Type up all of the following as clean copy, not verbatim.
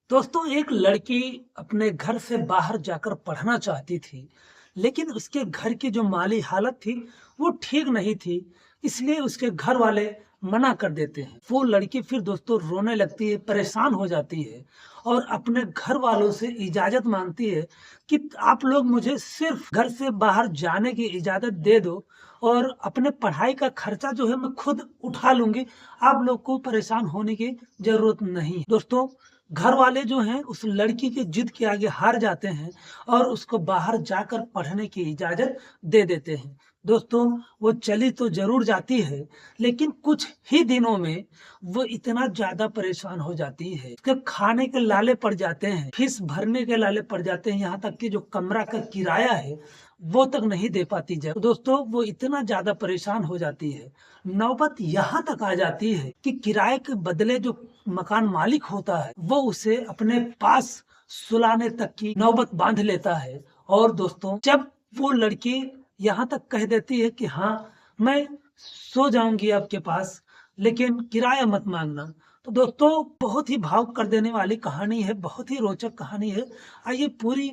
दोस्तों एक लड़की अपने घर से बाहर जाकर पढ़ना चाहती थी, लेकिन उसके घर की जो माली हालत थी, वो ठीक नहीं थी। इसलिए उसके घर वाले मना कर देते हैं। वो लड़की फिर दोस्तों रोने लगती है, परेशान हो जाती है और अपने घर वालों से इजाज़त माँगती है कि आप लोग मुझे सिर्फ़ घर से बाहर जाने की इजाज़त दे दो और अपने पढ़ाई का खर्चा जो है मैं खुद उठा लूँगी। आप लोग को परेशान होने की ज़रूरत नहीं है। दोस्तों घर वाले जो हैं उस लड़की की जिद के आगे हार जाते हैं और उसको बाहर जाकर पढ़ने की इजाज़त दे देते हैं। दोस्तों वो चली तो ज़रूर जाती है, लेकिन कुछ ही दिनों में वो इतना ज़्यादा परेशान हो जाती है, उसके खाने के लाले पड़ जाते हैं, फीस भरने के लाले पड़ जाते हैं, यहाँ तक कि जो कमरा का किराया है, वो तक नहीं दे पाती। तो दोस्तों वो इतना ज़्यादा परेशान हो जाती है, नौबत यहाँ तक आ जाती है कि किराए के बदले जो मकान मालिक होता है वो उसे अपने पास सुलाने तक की नौबत बांध लेता है। और दोस्तों जब वो लड़की यहाँ तक कह देती है कि हाँ मैं सो जाऊंगी आपके पास, लेकिन किराया मत मांगना, तो दोस्तों बहुत ही भावुक कर देने वाली कहानी है, बहुत ही रोचक कहानी है। आइए पूरी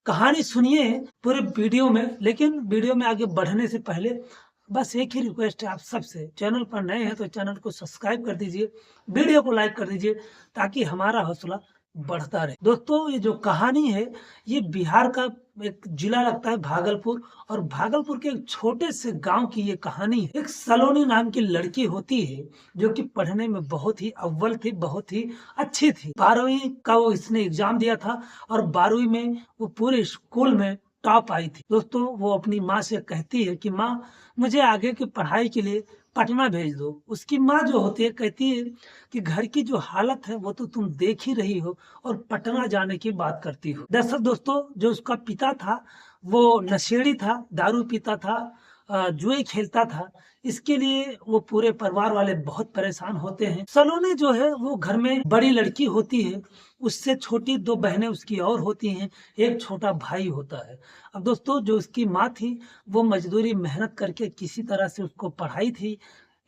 कहानी सुनिए पूरे वीडियो में। लेकिन वीडियो में आगे बढ़ने से पहले बस एक ही रिक्वेस्ट है आप सबसे, चैनल पर नए हैं तो चैनल को सब्सक्राइब कर दीजिए, वीडियो को लाइक कर दीजिए ताकि हमारा हौसला बढ़ता रहे। दोस्तों ये जो कहानी है ये बिहार का एक जिला लगता है भागलपुर, और भागलपुर के एक छोटे से गांव की ये कहानी है। एक सलोनी नाम की लड़की होती है जो कि पढ़ने में बहुत ही अव्वल थी, बहुत ही अच्छी थी। 12वीं का वो इसने एग्जाम दिया था और 12वीं में वो पूरे स्कूल में टॉप आई थी। दोस्तों वो अपनी माँ से कहती है कि माँ मुझे आगे की पढ़ाई के लिए पटना भेज दो। उसकी माँ जो होती है कहती है कि घर की जो हालत है वो तो तुम देख ही रही हो और पटना जाने की बात करती हो। दरअसल दोस्तों जो उसका पिता था वो नशेड़ी था, दारू पीता था, जुए खेलता था। इसके लिए वो पूरे परिवार वाले बहुत परेशान होते हैं। सलोनी जो है वो घर में बड़ी लड़की होती है, उससे छोटी 2 बहनें उसकी और होती हैं, एक छोटा भाई होता है। अब दोस्तों जो उसकी माँ थी वो मजदूरी मेहनत करके किसी तरह से उसको पढ़ाई थी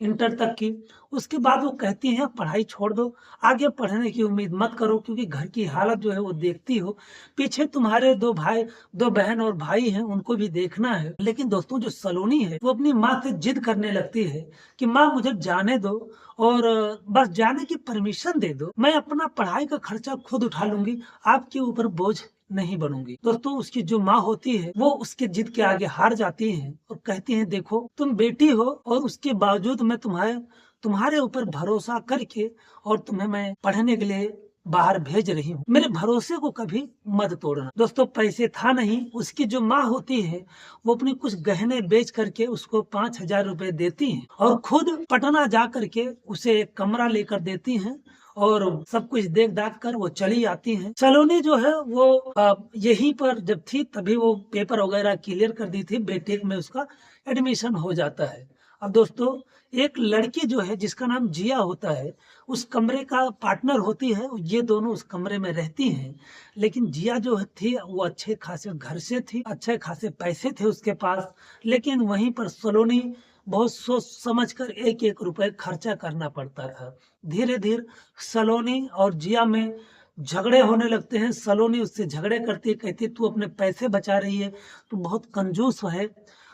इंटर तक की। उसके बाद वो कहती हैं पढ़ाई छोड़ दो, आगे पढ़ने की उम्मीद मत करो क्योंकि घर की हालत जो है वो देखती हो, पीछे तुम्हारे 2 भाई 2 बहन और भाई हैं उनको भी देखना है। लेकिन दोस्तों जो सलोनी है वो अपनी माँ से जिद करने लगती है कि माँ मुझे जाने दो और बस जाने की परमिशन दे दो, मैं अपना पढ़ाई का खर्चा खुद उठा लूंगी, आपके ऊपर बोझ नहीं बनूंगी। दोस्तों उसकी जो माँ होती है वो उसके जिद के आगे हार जाती है और कहती है देखो तुम बेटी हो और उसके बावजूद मैं तुम्हारे ऊपर भरोसा करके और तुम्हें मैं पढ़ने के लिए बाहर भेज रही हूँ, मेरे भरोसे को कभी मत तोड़ना। दोस्तों पैसे था नहीं, उसकी जो माँ होती है वो अपनी कुछ गहने बेच करके उसको 5,000 रुपए देती हैं और खुद पटना जा करके उसे एक कमरा लेकर देती हैं और सब कुछ देख दाख कर वो चली आती हैं। सलोनी जो है वो यहीं पर जब थी तभी वो पेपर वगैरह क्लियर कर दी थी, बीटेक में उसका एडमिशन हो जाता है। अब दोस्तों एक लड़की जो है जिसका नाम जिया होता है, उस कमरे का पार्टनर होती है, ये दोनों उस कमरे में रहती हैं। लेकिन जिया जो थी वो अच्छे खासे घर से थी, अच्छे खासे पैसे थे उसके पास, लेकिन वहीं पर सलोनी बहुत सोच समझ कर एक एक रुपए खर्चा करना पड़ता था। धीरे धीरे सलोनी और जिया में झगड़े होने लगते हैं। सलोनी उससे झगड़े करती है, कहती है तू अपने पैसे बचा रही है, तू बहुत कंजूस है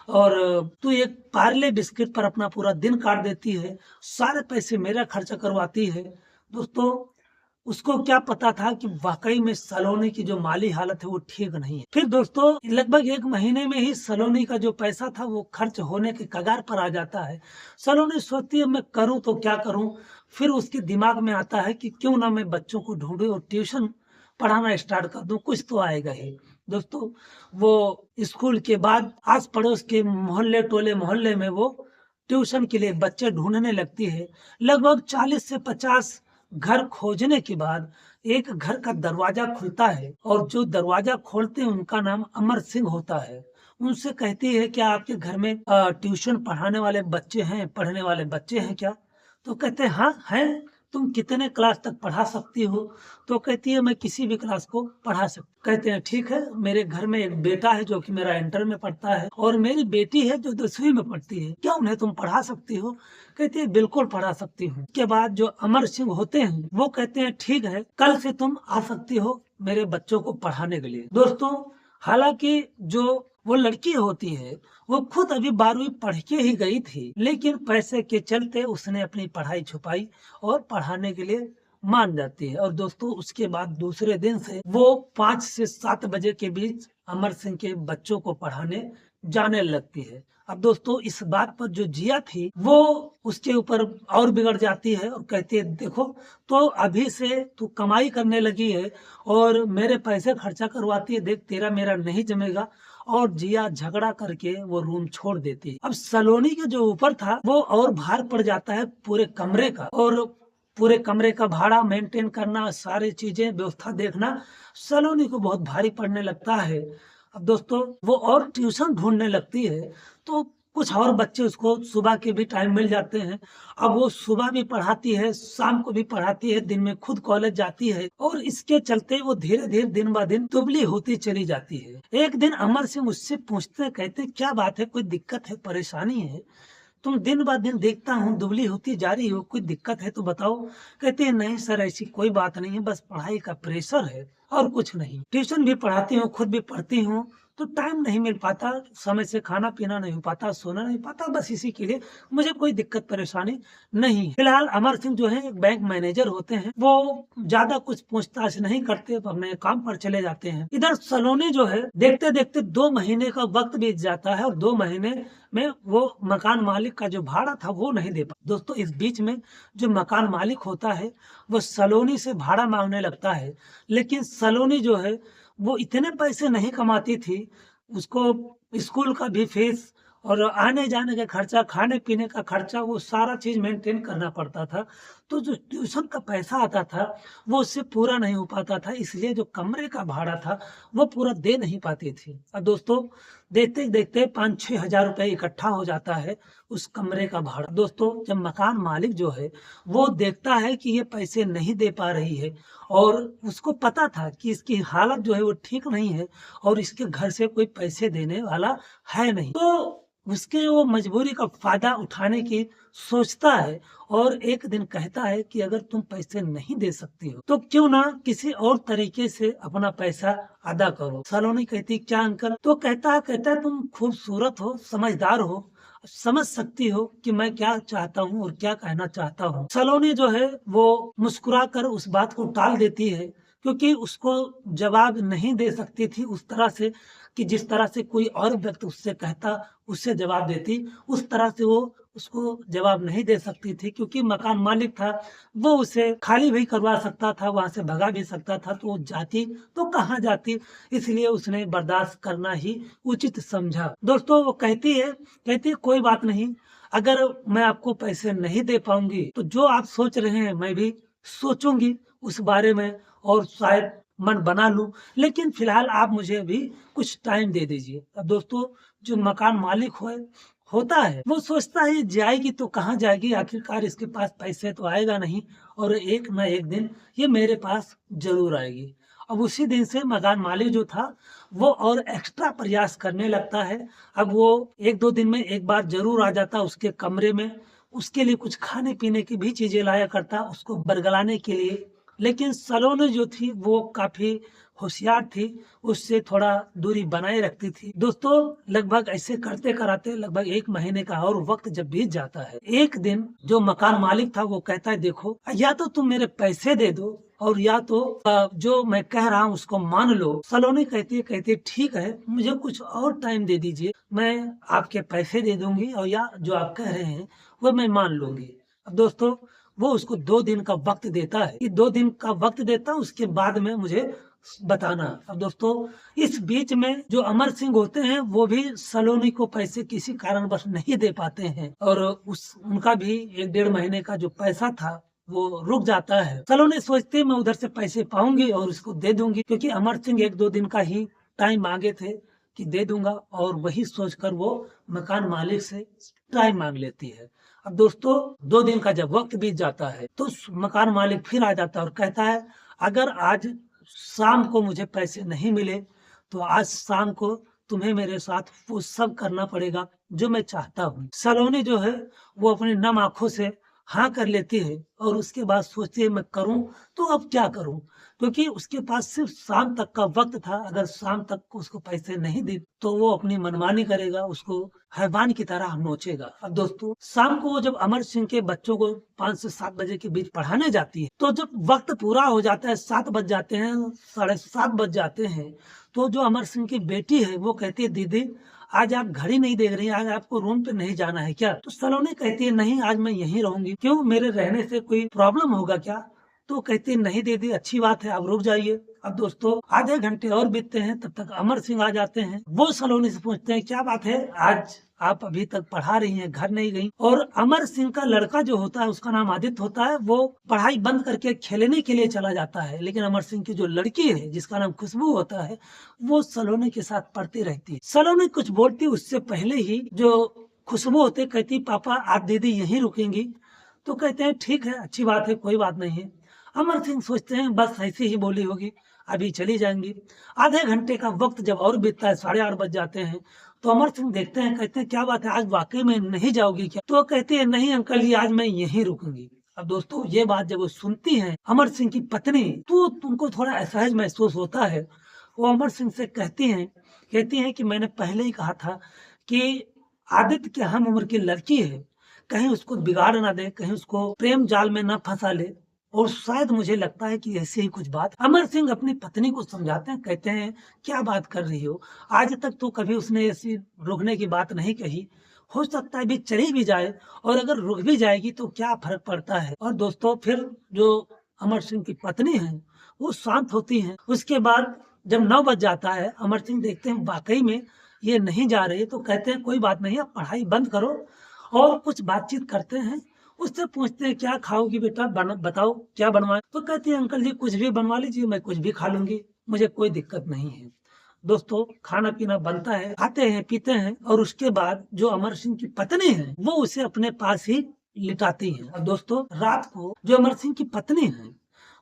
और तू एक पार्ले बिस्किट पर अपना पूरा दिन काट देती है, सारे पैसे मेरा खर्चा करवाती है। दोस्तों उसको क्या पता था कि वाकई में सलोनी की जो माली हालत है वो ठीक नहीं है। फिर दोस्तों लगभग 1 महीने में ही सलोनी का जो पैसा था वो खर्च होने के कगार पर आ जाता है। सलोनी सोचती है मैं करूं तो क्या करूं। फिर उसके दिमाग में आता है कि क्यों ना मैं बच्चों को ढूंढूं और ट्यूशन पढ़ाना स्टार्ट कर दूं, कुछ तो आएगा ही। दोस्तों वो स्कूल के बाद आस पड़ोस के मोहल्ले टोले मोहल्ले में वो ट्यूशन के लिए बच्चे ढूंढने लगती है। लगभग 40 से 50 घर खोजने के बाद एक घर का दरवाजा खुलता है और जो दरवाजा खोलते हैं उनका नाम अमर सिंह होता है। उनसे कहती है क्या आपके घर में ट्यूशन पढ़ाने वाले बच्चे हैं, पढ़ने वाले बच्चे हैं क्या? तो कहते हैं हाँ हैं। तुम कितने क्लास तक पढ़ा सकती हो? तो कहती है मैं किसी भी क्लास को पढ़ा सकती। कहते हैं ठीक है, मेरे घर में एक बेटा है जो कि मेरा इंटर में पढ़ता है और मेरी बेटी है जो 10वीं में पढ़ती है, क्या उन्हें तुम पढ़ा सकती हो? कहती है बिल्कुल पढ़ा सकती हूँ। उसके बाद जो अमर सिंह होते हैं वो कहते हैं ठीक है, कल से तुम आ सकती हो मेरे बच्चों को पढ़ाने के लिए। दोस्तों, हालांकि जो वो लड़की होती है वो खुद अभी 12वीं पढ़ के ही गई थी, लेकिन पैसे के चलते उसने अपनी पढ़ाई छुपाई और पढ़ाने के लिए मान जाती है। और दोस्तों, उसके बाद दूसरे दिन से वो 5 से 7 बजे के बीच अमर सिंह के बच्चों को पढ़ाने जाने लगती है। अब दोस्तों, इस बात पर जो जिया थी वो उसके ऊपर और बिगड़ जाती है और कहती है देखो, तो अभी से तू कमाई करने लगी है और मेरे पैसे खर्चा करवाती है, देख तेरा मेरा नहीं जमेगा। और जिया झगड़ा करके वो रूम छोड़ देती है। अब सलोनी के जो ऊपर था वो और भार पड़ जाता है पूरे कमरे का, और पूरे कमरे का भाड़ा मेंटेन करना, सारी चीजें व्यवस्था देखना सलोनी को बहुत भारी पड़ने लगता है। अब दोस्तों, वो और ट्यूशन ढूंढने लगती है तो कुछ और बच्चे उसको सुबह के भी टाइम मिल जाते हैं। अब वो सुबह भी पढ़ाती है, शाम को भी पढ़ाती है, दिन में खुद कॉलेज जाती है और इसके चलते वो धीरे धीरे दिन ब दिन दुबली होती चली जाती है। एक दिन अमर सिंह उससे पूछते कहते क्या बात है, कोई दिक्कत है, परेशानी है? तुम दिन ब दिन देखता हूँ दुबली होती जा रही हो, कोई दिक्कत है तो बताओ। कहते हैं नहीं सर, ऐसी कोई बात नहीं है, बस पढ़ाई का प्रेशर है और कुछ नहीं। ट्यूशन भी पढ़ाती हूँ, खुद भी पढ़ती हूँ, तो टाइम नहीं मिल पाता, समय से खाना पीना नहीं हो पाता, सोना नहीं पाता, बस इसी के लिए, मुझे कोई दिक्कत परेशानी नहीं है। फिलहाल अमर सिंह जो है एक बैंक मैनेजर होते हैं, वो ज्यादा कुछ पूछताछ नहीं करते, अपने काम पर चले जाते हैं। इधर सलोनी जो है देखते देखते 2 महीने का वक्त बीत जाता है और 2 महीने में वो मकान मालिक का जो भाड़ा था वो नहीं दे पाता। दोस्तों, इस बीच में जो मकान मालिक होता है वो सलोनी से भाड़ा मांगने लगता है, लेकिन सलोनी जो है वो इतने पैसे नहीं कमाती थी, उसको स्कूल का भी फीस और आने जाने का खर्चा, खाने पीने का खर्चा, वो सारा चीज मेंटेन करना पड़ता था। तो जो ट्यूशन का पैसा आता था वो उससे पूरा नहीं हो पाता था, इसलिए जो कमरे का भाड़ा था वो पूरा दे नहीं पाती थी। और दोस्तों, देखते देखते 5-6 हजार रुपए इकट्ठा हो जाता है उस कमरे का भाड़ा। दोस्तों, जब मकान मालिक जो है वो देखता है कि ये पैसे नहीं दे पा रही है और उसको पता था कि इसकी हालत जो है वो ठीक नहीं है और इसके घर से कोई पैसे देने वाला है नहीं, तो उसके वो मजबूरी का फायदा उठाने की सोचता है और एक दिन कहता है कि अगर तुम पैसे नहीं दे सकती हो तो क्यों ना किसी और तरीके से अपना पैसा अदा करो। सलोनी कहती क्या अंकल? तो कहता है तुम खूबसूरत हो, समझदार हो, समझ सकती हो कि मैं क्या चाहता हूँ और क्या कहना चाहता हूँ। सलोनी जो है वो मुस्कुरा कर उस बात को टाल देती है, क्योंकि उसको जवाब नहीं दे सकती थी उस तरह से कि जिस तरह से कोई और व्यक्ति उससे कहता, उससे जवाब देती, उस तरह से वो उसको जवाब नहीं दे सकती थी, क्योंकि मकान मालिक था, वो उसे खाली भी करवा सकता था, वहां से भगा भी सकता था, तो वो जाती तो कहाँ जाती, इसलिए उसने बर्दाश्त करना ही उचित समझा। दोस्तों, वो कहती है कोई बात नहीं, अगर मैं आपको पैसे नहीं दे पाऊंगी तो जो आप सोच रहे हैं मैं भी सोचूंगी उस बारे में और शायद मन बना लूं, लेकिन फिलहाल आप मुझे अभी कुछ टाइम दे दीजिए। अब दोस्तों, जो मकान मालिक होता है वो सोचता है ये जाएगी तो कहाँ जाएगी, आखिरकार इसके पास पैसे तो आएगा नहीं और एक ना एक दिन ये मेरे पास जरूर आएगी। अब उसी दिन से मकान मालिक जो था वो और एक्स्ट्रा प्रयास करने लगता है। अब वो 1-2 दिन में एक बार जरूर आ जाता उसके कमरे में, उसके लिए कुछ खाने पीने की भी चीजें लाया करता उसको बरगलाने के लिए। लेकिन सलोनी जो थी वो काफी होशियार थी, उससे थोड़ा दूरी बनाए रखती थी। दोस्तों, लगभग ऐसे करते कराते लगभग 1 महीने का और वक्त जब बीत जाता है, एक दिन जो मकान मालिक था वो कहता है देखो, या तो तुम मेरे पैसे दे दो और या तो जो मैं कह रहा हूँ उसको मान लो। सलोनी कहती है ठीक है, मुझे कुछ और टाइम दे दीजिए, मैं आपके पैसे दे दूंगी और या जो आप कह रहे हैं वो मैं मान लूंगी। अब दोस्तों, वो उसको 2 दिन का वक्त देता है कि 2 दिन का वक्त देता हूँ, उसके बाद में मुझे बताना। अब दोस्तों, इस बीच में जो अमर सिंह होते हैं वो भी सलोनी को पैसे किसी कारणवश नहीं दे पाते हैं और उनका भी 1-1.5 महीने का जो पैसा था वो रुक जाता है। सलोनी सोचती है मैं उधर से पैसे पाऊंगी और उसको दे दूंगी, क्योंकि अमर सिंह 1-2 दिन का ही टाइम मांगे थे कि दे दूंगा, और वही सोचकर वो मकान मालिक से टाइम मांग लेती है। अब दोस्तों 2 दिन का जब वक्त बीत जाता है तो मकान मालिक फिर आ जाता है और कहता है, अगर आज शाम को मुझे पैसे नहीं मिले तो आज शाम को तुम्हें मेरे साथ वो सब करना पड़ेगा जो मैं चाहता हूँ। सलोनी जो है वो अपनी नम आंखों से हाँ कर लेती है और उसके बाद सोचती है, मैं करूं तो अब क्या करूं, क्योंकि उसके पास सिर्फ शाम तक का वक्त था। अगर शाम तक को उसको पैसे नहीं दी तो वो अपनी मनमानी करेगा, उसको हैवान की तरह नोचेगा। अब दोस्तों शाम को वो जब अमर सिंह के बच्चों को 5 से 7 बजे के बीच पढ़ाने जाती है तो जब वक्त पूरा हो जाता है, 7 बज जाते हैं, 7:30 बज जाते हैं, तो जो अमर सिंह की बेटी है वो कहती है, दीदी आज आप घड़ी नहीं देख रही हैं, आज आपको रूम पे नहीं जाना है क्या? तो सलोनी कहती है, नहीं आज मैं यहीं रहूंगी। क्यों, मेरे रहने से कोई प्रॉब्लम होगा क्या? तो कहती है, नहीं दीदी अच्छी बात है, आप रुक जाइए। अब दोस्तों आधे घंटे और बीतते हैं, तब तक अमर सिंह आ जाते हैं। वो सलोनी से पूछते हैं, क्या बात है, आज आप अभी तक पढ़ा रही हैं, घर नहीं गई? और अमर सिंह का लड़का जो होता है, उसका नाम आदित्य होता है, वो पढ़ाई बंद करके खेलने के लिए चला जाता है। लेकिन अमर सिंह की जो लड़की है जिसका नाम खुशबू होता है, वो सलोनी के साथ पढ़ती रहती है। सलोनी कुछ बोलती उससे पहले ही जो खुशबू होते कहती, पापा आप दीदी यहीं रुकेंगी? तो कहते हैं, ठीक है, अच्छी बात है, कोई बात नहीं है। अमर सिंह सोचते हैं बस ऐसी ही बोली होगी, अभी चली जाएंगी। आधे घंटे का वक्त जब और बीतता है, 8:30 बज जाते हैं, तो अमर सिंह देखते हैं, कहते हैं, क्या बात है, आज वाकई में नहीं जाओगी क्या? तो कहते हैं, नहीं अंकल जी, आज मैं यहीं रुकूंगी। अब दोस्तों ये बात जब वो सुनती हैं अमर सिंह की पत्नी, तो तुमको थोड़ा असहज महसूस होता है। वो अमर सिंह से कहती हैं कि मैंने पहले ही कहा था कि आदित्य की हम उम्र की लड़की है, कहीं उसको बिगाड़ ना दे, कहीं उसको प्रेम जाल में ना फंसा ले। और शायद मुझे लगता है कि ऐसी ही कुछ बात अमर सिंह अपनी पत्नी को समझाते हैं, कहते हैं, क्या बात कर रही हो, आज तक तो कभी उसने ऐसी रुकने की बात नहीं कही, हो सकता है भी चली भी जाए, और अगर रुक भी जाएगी तो क्या फर्क पड़ता है। और दोस्तों फिर जो अमर सिंह की पत्नी है वो शांत होती हैं। उसके बाद जब 9 बज जाता है, अमर सिंह देखते हैं वाकई में ये नहीं जा रही, तो कहते हैं, कोई बात नहीं, अब पढ़ाई बंद करो और कुछ बातचीत करते हैं। उससे पूछते हैं, क्या खाओगी बेटा, बताओ क्या बनवाएं? तो कहती है, अंकल जी कुछ भी बनवा लीजिए, मैं कुछ भी खा लूंगी, मुझे कोई दिक्कत नहीं है। दोस्तों खाना पीना बनता है, खाते हैं पीते हैं, और उसके बाद जो अमर सिंह की पत्नी है वो उसे अपने पास ही लिटाती है। और दोस्तों रात को जो अमर सिंह की पत्नी है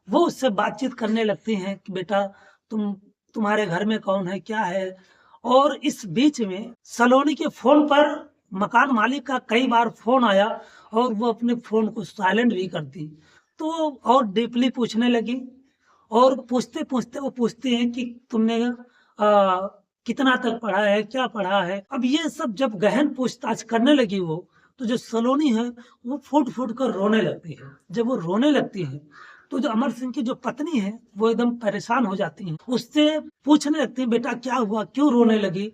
वो उससे बातचीत करने लगती हैं कि बेटा तुम्हारे घर में कौन है, क्या है। और इस बीच में सलोनी के फोन पर मकान मालिक का कई बार फोन आया और वो अपने फोन को साइलेंट भी कर दी। तो और डीपली पूछने लगी, और पूछते पूछते वो पूछती हैं कि तुमने कितना तक पढ़ा है, क्या पढ़ा है। अब ये सब जब गहन पूछताछ करने लगी वो, तो जो सलोनी है वो फूट फूट कर रोने लगती है। जब वो रोने लगती है तो जो अमर सिंह की जो पत्नी है वो एकदम परेशान हो जाती है, उससे पूछने लगती है, बेटा क्या हुआ, क्यों रोने लगी?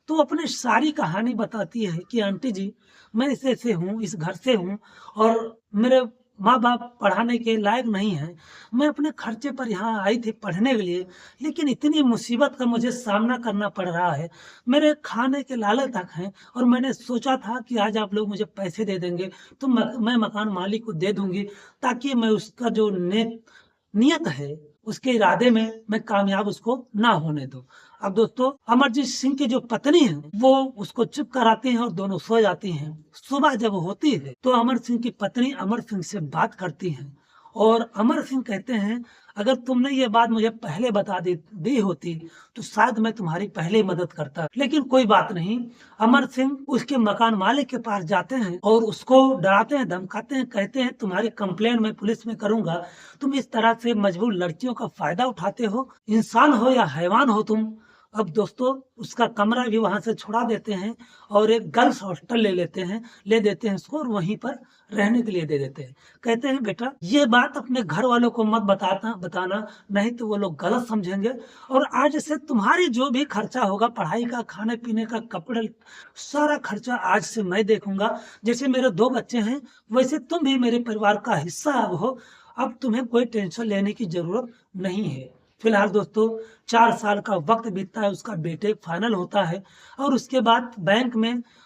तो वो अपनी सारी कहानी बताती है कि आंटी जी मैं ऐसे हूँ, इस घर से हूँ, और मेरे माँ बाप पढ़ाने के लायक नहीं है, मैं अपने खर्चे पर यहाँ आई थी पढ़ने के लिए, लेकिन इतनी मुसीबत का मुझे सामना करना पड़ रहा है, मेरे खाने के लाले तक हैं, और मैंने सोचा था कि आज आप लोग मुझे पैसे दे देंगे तो मैं मकान मालिक को दे दूंगी, ताकि मैं उसका जो नियत है, उसके इरादे में मैं कामयाब उसको ना होने दूं। अब दोस्तों अमरजीत सिंह की जो पत्नी है वो उसको चुप कराती हैं और दोनों सो जाती हैं। सुबह जब होती है तो अमर सिंह की पत्नी अमर सिंह से बात करती हैं, और अमर सिंह कहते हैं, अगर तुमने ये बात मुझे पहले बता दी होती तो शायद मैं तुम्हारी पहले मदद करता, लेकिन कोई बात नहीं। अमर सिंह उसके मकान मालिक के पास जाते हैं और उसको डराते हैं, धमकाते हैं, कहते हैं, तुम्हारी कंप्लेन मैं पुलिस में करूंगा, तुम इस तरह से मजबूर लड़कियों का फायदा उठाते हो, इंसान हो या हैवान हो तुम। अब दोस्तों उसका कमरा भी वहां से छुड़ा देते हैं और एक गर्ल्स हॉस्टल ले देते हैं उसको, और वहीं पर रहने के लिए दे देते हैं। कहते हैं, बेटा ये बात अपने घर वालों को मत बताना, नहीं तो वो लोग गलत समझेंगे, और आज से तुम्हारी जो भी खर्चा होगा, पढ़ाई का, खाने पीने का, कपड़े, सारा खर्चा आज से मैं देखूंगा। जैसे मेरे 2 बच्चे हैं वैसे तुम भी मेरे परिवार का हिस्सा अब हो, अब तुम्हें कोई टेंशन लेने की जरूरत नहीं है। फिलहाल दोस्तों 4 साल का वक्त बीतता है, उसका बीटेक फाइनल होता है, और उसके बाद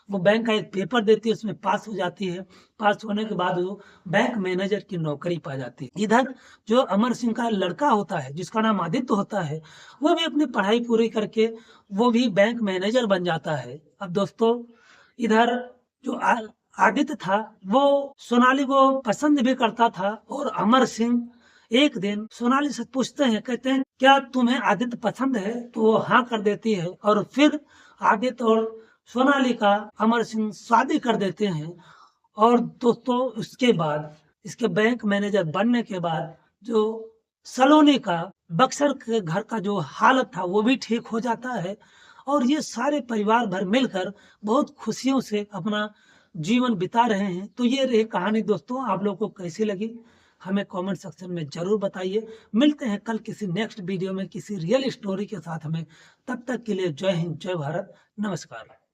वो बैंक का एक पेपर देती है, उसमें पास हो जाती है। पास होने के बाद वो बैंक मैनेजर की नौकरी पा जाती है। इधर जो अमर सिंह का लड़का होता है जिसका नाम आदित्य होता है, वो भी अपनी पढ़ाई पूरी करके वो भी बैंक मैनेजर बन जाता है। अब दोस्तों इधर जो आदित्य था वो सोनाली को पसंद भी करता था। और अमर सिंह एक दिन सोनाली से पूछते हैं, कहते हैं क्या तुम्हें आदित्य पसंद है? तो वो हाँ कर देती है और फिर आदित्य और सोनाली का अमर सिंह शादी कर देते हैं। और दोस्तों उसके बाद इसके बैंक मैनेजर बनने के बाद जो सलोनी का बक्सर के घर का जो हालत था वो भी ठीक हो जाता है। और ये सारे परिवार भर मिलकर बहुत खुशियों से अपना जीवन बिता रहे हैं। तो ये रही कहानी दोस्तों, आप लोगों को कैसी लगी हमें कमेंट सेक्शन में ज़रूर बताइए। मिलते हैं कल किसी नेक्स्ट वीडियो में किसी रियल स्टोरी के साथ में। तब तक के लिए जय हिंद, जय भारत, नमस्कार।